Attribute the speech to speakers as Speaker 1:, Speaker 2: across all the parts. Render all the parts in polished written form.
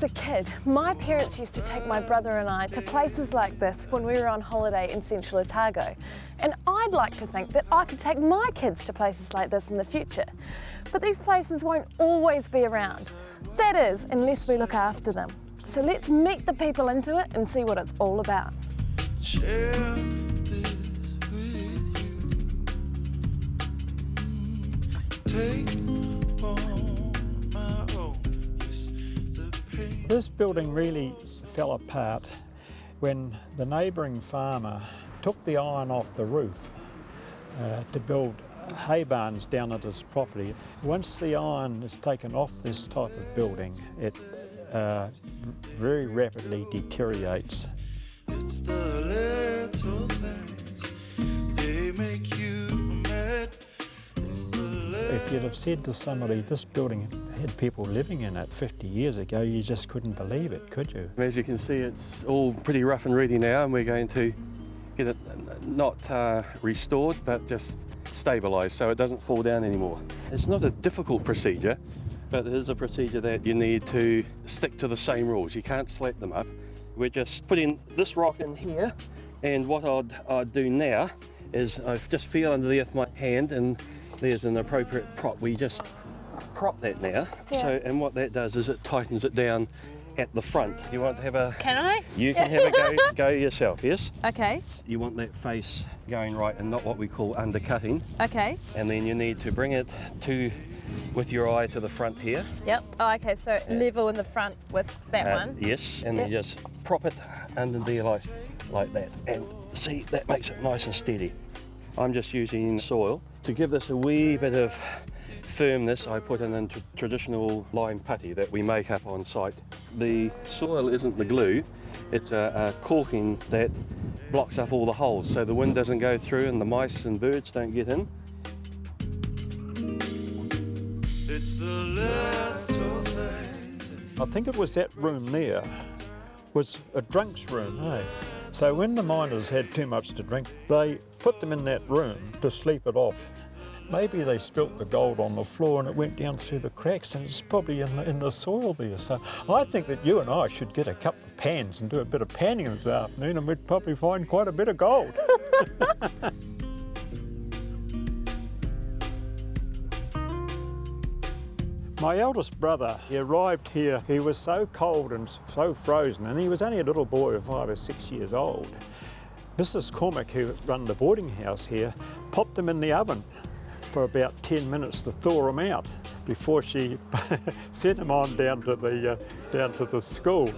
Speaker 1: as a kid, my parents used to take my brother and I to places like this when we were on holiday in Central Otago. And I'd like to think that I could take my kids to places like this in the future. But these places won't always be around. That is, unless we look after them. So let's meet the people into it and see what it's all about.
Speaker 2: Share this with you. Take on my own.
Speaker 3: This building really fell apart when the neighbouring farmer took the iron off the roof to build hay barns down at his property. Once the iron is taken off this type of building, it very rapidly deteriorates.
Speaker 2: It's the little things, they make you mad.
Speaker 3: If you'd have said to somebody this building had people living in it 50 years ago, you just couldn't believe it, could you?
Speaker 4: As you can see, it's all pretty rough and ready now, and we're going to get it not restored, but just stabilised so it doesn't fall down anymore. It's not a difficult procedure, but it is a procedure that you need to stick to the same rules. You can't slap them up. We're just putting this rock in here, and what I'd do now is I just feel underneath my hand, and there's an appropriate prop. We just prop that now.
Speaker 1: Yeah.
Speaker 4: So, and what that does is it tightens it down at the front. You want to have a...
Speaker 1: Can I?
Speaker 4: You can have a go yourself, yes?
Speaker 1: Okay.
Speaker 4: You want that face going right and not what we call undercutting.
Speaker 1: Okay.
Speaker 4: And then you need to bring it with your eye to the front here.
Speaker 1: Yep. Oh, okay, so level in the front with that one.
Speaker 4: Yes, and then you just prop it under there like that. And see, that makes it nice and steady. I'm just using soil. To give this a wee bit of firmness, I put in a traditional lime putty that we make up on site. The soil isn't the glue, it's a caulking that blocks up all the holes so the wind doesn't go through and the mice and birds don't get in.
Speaker 2: It's the little things.
Speaker 3: I think it was that room there was a drunk's room, eh? So when the miners had too much to drink, they put them in that room to sleep it off. Maybe they spilt the gold on the floor and it went down through the cracks, and it's probably in the soil there. So I think that you and I should get a couple of pans and do a bit of panning this afternoon, and we'd probably find quite a bit of gold. My eldest brother, he arrived here, he was so cold and so frozen, and he was only a little boy of 5 or 6 years old. Mrs. Cormack, who run the boarding house here, popped him in the oven for about 10 minutes to thaw him out before she sent him on down to the school.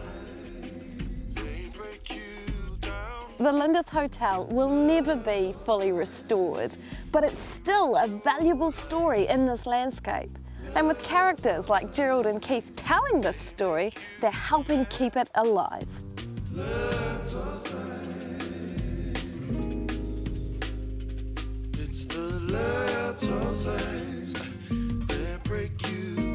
Speaker 1: The Lindis Hotel will never be fully restored, but it's still a valuable story in this landscape. And with characters like Gerald and Keith telling this story, they're helping keep it alive.
Speaker 2: It's the little things that break you